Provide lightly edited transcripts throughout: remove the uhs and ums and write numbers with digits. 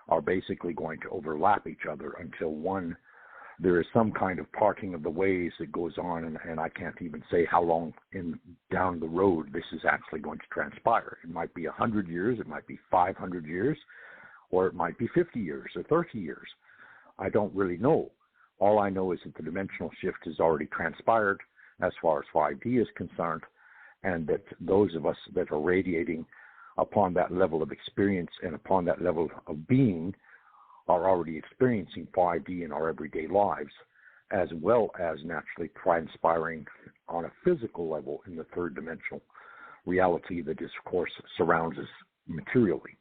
are basically going to overlap each other until there is some kind of parting of the ways that goes on, and I can't even say how long down the road this is actually going to transpire. It might be 100 years, it might be 500 years, or it might be 50 years or 30 years. I don't really know. All I know is that the dimensional shift has already transpired as far as 5D is concerned, and that those of us that are radiating upon that level of experience and upon that level of being are already experiencing 5D in our everyday lives, as well as naturally transpiring on a physical level in the third dimensional reality that is, of course, surrounds us materially.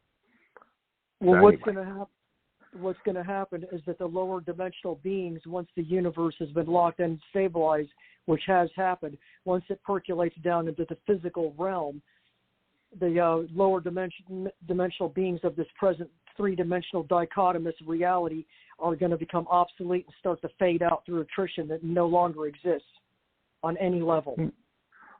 Well, what's going to happen is that the lower dimensional beings, once the universe has been locked and stabilized, which has happened, once it percolates down into the physical realm, the lower dimensional beings of this present three-dimensional dichotomous reality are going to become obsolete and start to fade out through attrition that no longer exists on any level.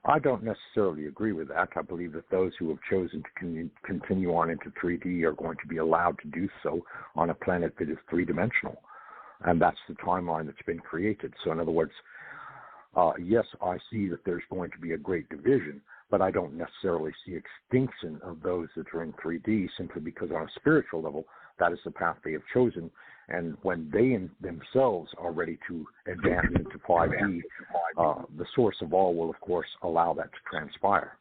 I don't necessarily agree with that. I believe that those who have chosen to continue on into 3D are going to be allowed to do so on a planet that is three-dimensional, and that's the timeline that's been created. So in other words, yes, I see that there's going to be a great division, but I don't necessarily see extinction of those that are in 3D simply because on a spiritual level, that is the path they have chosen. And when they themselves are ready to advance into 5D, the source of all will, of course, allow that to transpire.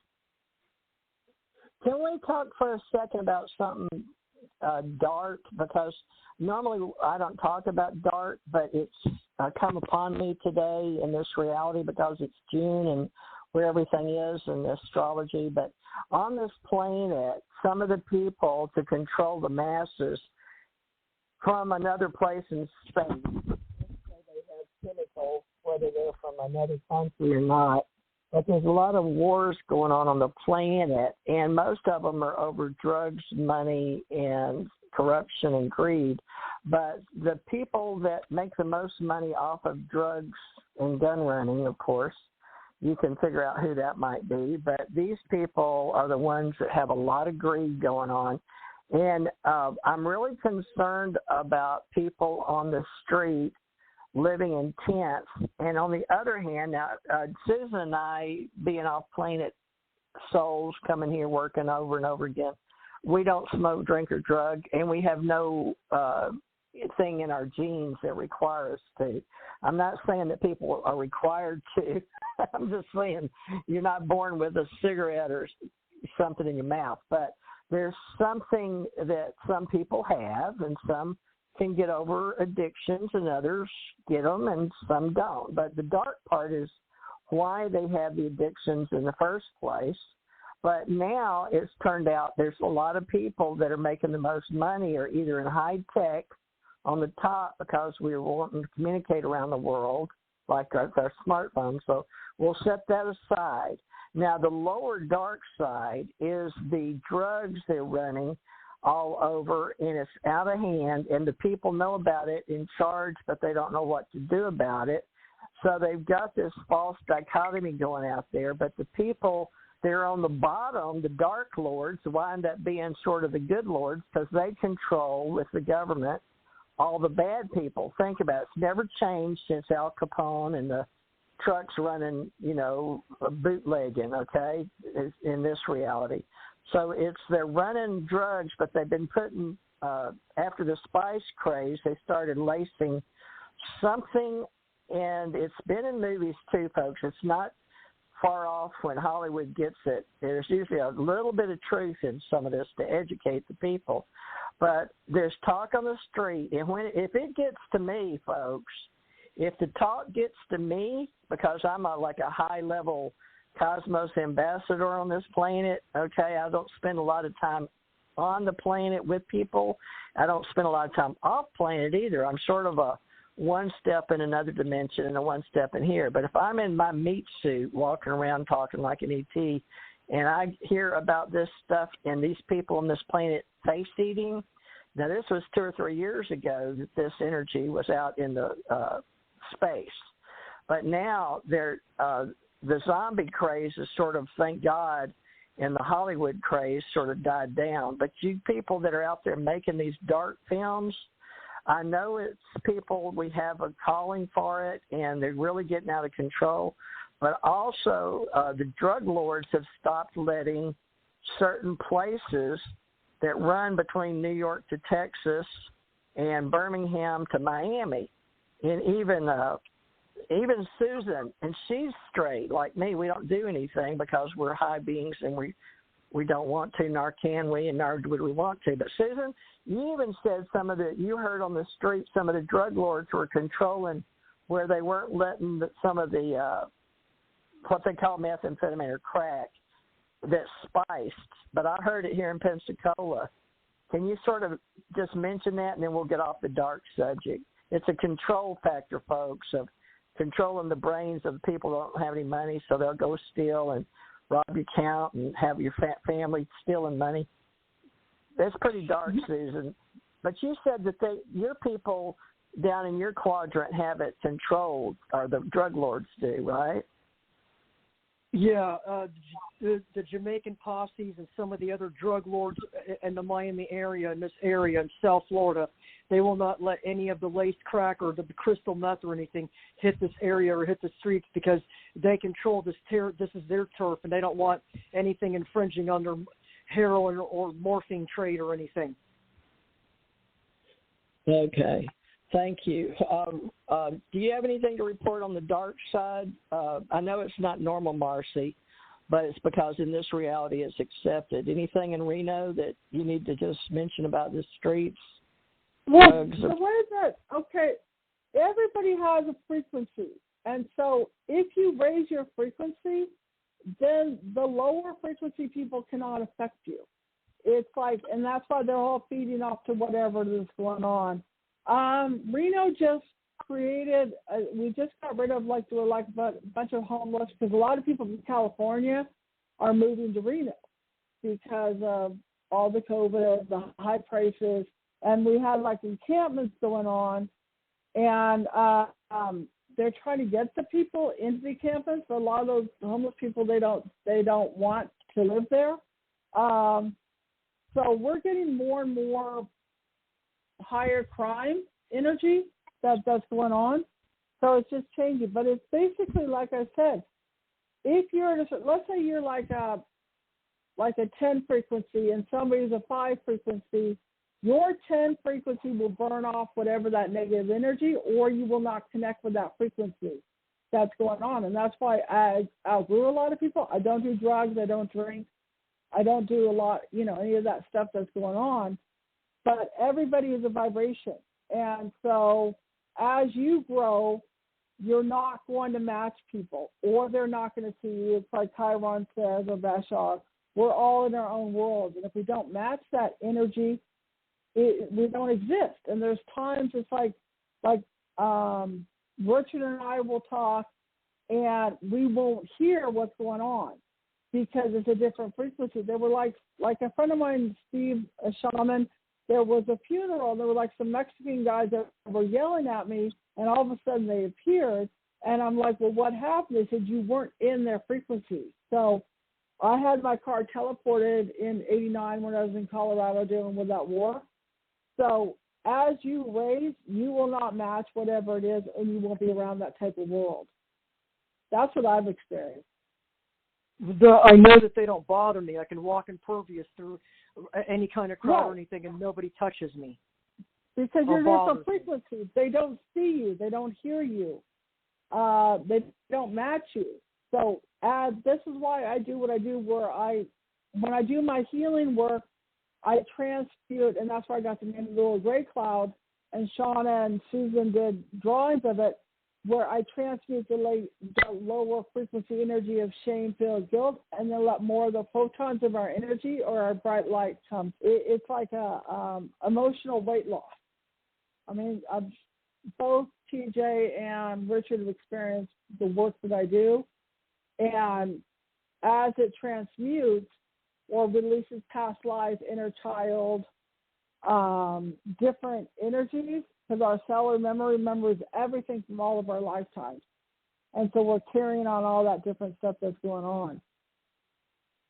Can we talk for a second about something dark? Because normally I don't talk about dark, but it's come upon me today in this reality because it's June and where everything is in astrology. But on this planet, some of the people to control the masses from another place in space, they have chemicals, whether they're from another country or not. But there's a lot of wars going on the planet, and most of them are over drugs, money, and corruption and greed. But the people that make the most money off of drugs and gun running, of course, you can figure out who that might be. But these people are the ones that have a lot of greed going on. And I'm really concerned about people on the street living in tents. And on the other hand, now, Susan and I, being off-planet souls coming here working over and over again, we don't smoke, drink, or drug, and we have no thing in our genes that require us to. I'm not saying that people are required to. I'm just saying you're not born with a cigarette or something in your mouth. But there's something that some people have, and some can get over addictions, and others get them, and some don't. But the dark part is why they have the addictions in the first place. But now it's turned out there's a lot of people that are making the most money are either in high tech on the top because we're wanting to communicate around the world, like our smartphones. So we'll set that aside. Now, the lower dark side is the drugs they're running all over, and it's out of hand, and the people know about it in charge, but they don't know what to do about it. So they've got this false dichotomy going out there, but the people they're on the bottom, the dark lords, wind up being sort of the good lords because they control, with the government, all the bad people. Think about it. It's never changed since Al Capone and the trucks running, bootlegging, okay, in this reality. So they're running drugs, but they've been putting, after the spice craze, they started lacing something, and it's been in movies too, folks. It's not far off when Hollywood gets it. There's usually a little bit of truth in some of this to educate the people. But there's talk on the street, and if it gets to me, folks, if the talk gets to me, because I'm like a high-level cosmos ambassador on this planet, okay, I don't spend a lot of time on the planet with people. I don't spend a lot of time off planet either. I'm sort of a one step in another dimension and a one step in here. But if I'm in my meat suit walking around talking like an ET, and I hear about this stuff and these people on this planet face eating, now this was 2 or 3 years ago that this energy was out in the space. But now the zombie craze is sort of, thank God, and the Hollywood craze sort of died down. But you people that are out there making these dark films, I know it's people, we have a calling for it, and they're really getting out of control. But also, the drug lords have stopped letting certain places that run between New York to Texas and Birmingham to Miami, and even Susan, and she's straight like me. We don't do anything because we're high beings, and we don't want to, nor can we, and nor would we want to. But Susan, you even said you heard on the street some of the drug lords were controlling where they weren't letting some of the what they call methamphetamine or crack that's spiced. But I heard it here in Pensacola. Can you sort of just mention that, and then we'll get off the dark subject? It's a control factor, folks, of controlling the brains of the people who don't have any money, so they'll go steal and rob your account and have your family stealing money. That's pretty dark, Susan. But you said that your people down in your quadrant have it controlled, or the drug lords do, right? Yeah, the Jamaican posses and some of the other drug lords in the Miami area, in this area in South Florida, they will not let any of the laced crack or the crystal meth or anything hit this area or hit the streets because they control this. This is their turf, and they don't want anything infringing on their heroin or morphine trade or anything. Okay. Thank you. Do you have anything to report on the dark side? I know it's not normal, Marci, but it's because in this reality it's accepted. Anything in Reno that you need to just mention about the streets? Well, so what is that? Okay, everybody has a frequency. And so if you raise your frequency, then the lower frequency people cannot affect you. It's like, and that's why they're all feeding off to whatever is going on. Reno just created, we just got rid of a bunch of homeless, because a lot of people from California are moving to Reno because of all the COVID, the high prices, and we had encampments going on, and they're trying to get the people into the encampments, but a lot of those homeless people, they don't want to live there. So we're getting more and more higher crime energy that's going on. So it's just changing. But it's basically, like I said, if you're let's say you're like a 10 frequency and somebody's a 5 frequency, your 10 frequency will burn off whatever that negative energy, or you will not connect with that frequency that's going on. And that's why I outgrew a lot of people. I don't do drugs. I don't drink. I don't do a lot, any of that stuff that's going on. But everybody is a vibration. And so as you grow, you're not going to match people, or they're not going to see you. It's like Chiron says, or Bashar, we're all in our own world. And if we don't match that energy, we don't exist. And there's times it's like Richard and I will talk, and we won't hear what's going on because it's a different frequency. They were like a friend of mine, Steve, a shaman. There was a funeral. There were some Mexican guys that were yelling at me, and all of a sudden they appeared. And I'm like, well, what happened? They said, you weren't in their frequency. So I had my car teleported in '89 when I was in Colorado dealing with that war. So as you raise, you will not match whatever it is, and you won't be around that type of world. That's what I've experienced. I know that they don't bother me. I can walk impervious through any kind of crowd or anything, and nobody touches me. Because you're different frequencies. They don't see you. They don't hear you. They don't match you. So this is why I do what I do, when I do my healing work, I transmute, and that's why I got the name of the Little Gray Cloud, and Shauna and Susan did drawings of it, where I transmute the lower frequency energy of shame, fear, guilt, and then let more of the photons of our energy or our bright light come. It's like a emotional weight loss. I mean, both TJ and Richard have experienced the work that I do, and as it transmutes or releases past life, inner child, different energies, because our cellular memory remembers everything from all of our lifetimes. And so we're carrying on all that different stuff that's going on.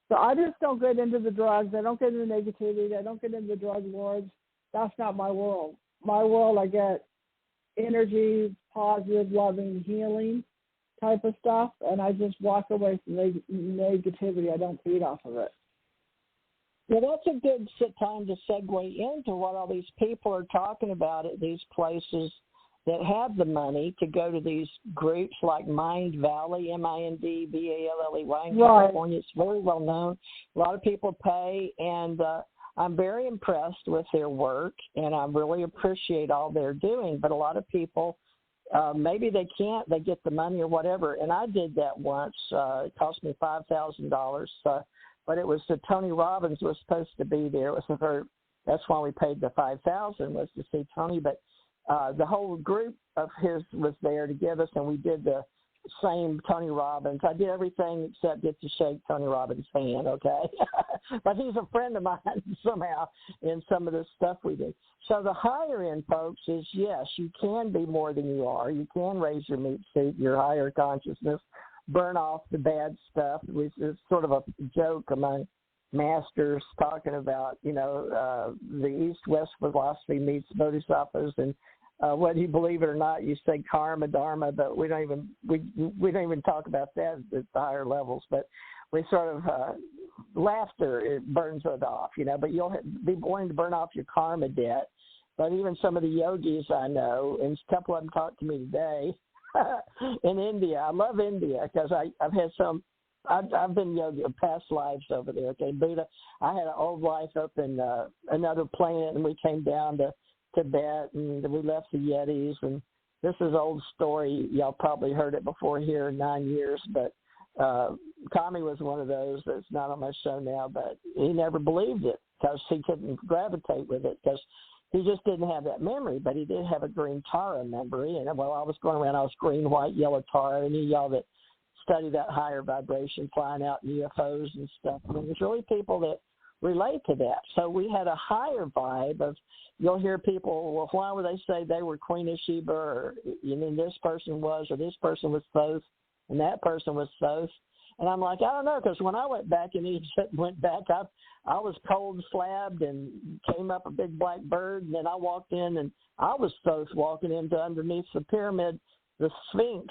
So I just don't get into the drugs. I don't get into negativity. I don't get into the drug lords. That's not my world. My world, I get energy, positive, loving, healing type of stuff, and I just walk away from negativity. I don't feed off of it. Well, that's a good time to segue into what all these people are talking about at these places that have the money to go to these groups like Mind Valley, MINDVALLEY in California. It's very well known. A lot of people pay, and I'm very impressed with their work, and I really appreciate all they're doing. But a lot of people, maybe they can't, they get the money or whatever. And I did that once. It cost me $5,000. But it was Tony Robbins was supposed to be there. It was that's why we paid the $5,000 was to see Tony. But the whole group of his was there to give us, and we did the same Tony Robbins. I did everything except get to shake Tony Robbins' hand, okay? But he's a friend of mine somehow in some of the stuff we do. So the higher end, folks, is yes, you can be more than you are. You can raise your meat suit, your higher consciousness, burn off the bad stuff. It's sort of a joke among masters talking about, the East-West philosophy meets bodhisattvas, and whether you believe it or not, you say karma, dharma, but we don't even talk about that at the higher levels. But we sort of laughter, it burns it off, But you'll be wanting to burn off your karma debt. But even some of the yogis I know, and a couple of them talked to me today. In India, I love India because I've had I've been yogi past lives over there. Okay, Buddha. I had an old life up in another planet, and we came down to Tibet, and we left the Yetis. And this is an old story. Y'all probably heard it before here. 9 years, but Tommy was one of those that's not on my show now. But he never believed it because he couldn't gravitate with it because he just didn't have that memory, but he did have a green Tara memory. And while I was going around, I was green, white, yellow Tara. And y'all that study that higher vibration, flying out in UFOs and stuff. I mean, there's really people that relate to that. So we had a higher vibe of, you'll hear people, well, why would they say they were Queen of Sheba, or this person was, or this person was Thoth, and that person was Thoth. And I'm like, I don't know, because when I went back in Egypt, I was cold slabbed and came up a big black bird, and then I walked in, and I was Thoth walking into underneath the pyramid, the Sphinx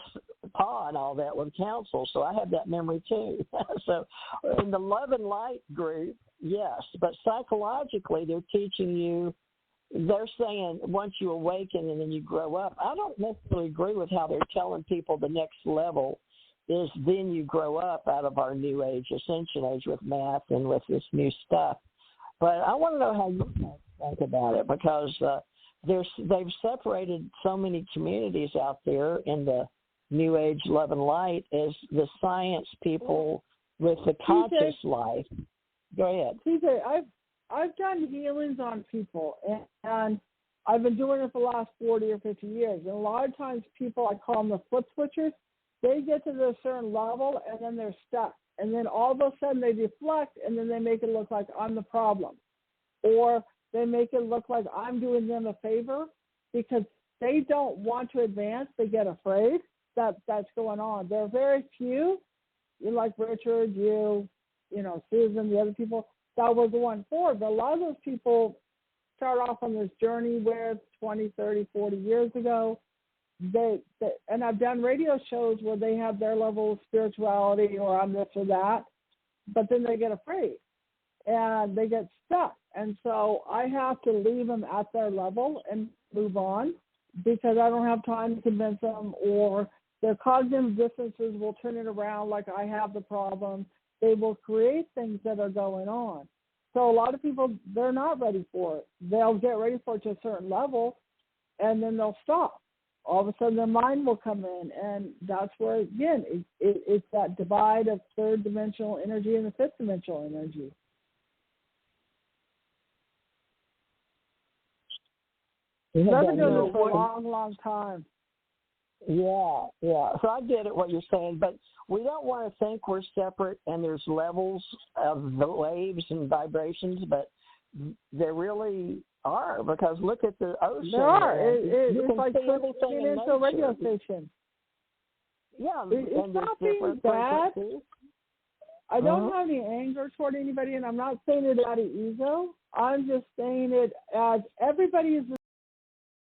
paw and all that with council. So I have that memory too. So in the Love and Light group, yes, but psychologically they're teaching you, they're saying once you awaken and then you grow up. I don't necessarily agree with how they're telling people the next level is then you grow up out of our new age, ascension age with math and with this new stuff. But I want to know how you think about it, because they've separated so many communities out there in the new age love and light as the science people with the conscious life. Go ahead. TJ, I've done healings on people, and I've been doing it for the last 40 or 50 years. And a lot of times people, I call them the foot switchers, they get to a certain level and then they're stuck. And then all of a sudden they deflect, and then they make it look like I'm the problem. Or they make it look like I'm doing them a favor because they don't want to advance. They get afraid that that's going on. There are very few, like Richard, Susan, the other people, that was the one forward. But a lot of those people start off on this journey where 20, 30, 40 years ago, and I've done radio shows where they have their level of spirituality or I'm this or that, but then they get afraid and they get stuck. And so I have to leave them at their level and move on because I don't have time to convince them, or their cognitive dissonances will turn it around like I have the problem. They will create things that are going on. So a lot of people, they're not ready for it. They'll get ready for it to a certain level, and then they'll stop. All of a sudden their mind will come in, and that's where, again, it's that divide of third dimensional energy and the fifth dimensional energy. I've been doing this for a long, long time. Yeah. So I get it, what you're saying, but we don't want to think we're separate and there's levels of the waves and vibrations, but there really are, because look at the ocean. There are. It's like tuning into a radio station. Yeah. It's not being bad. I don't have any anger toward anybody, and I'm not saying it out of ego. I'm just saying it as everybody is the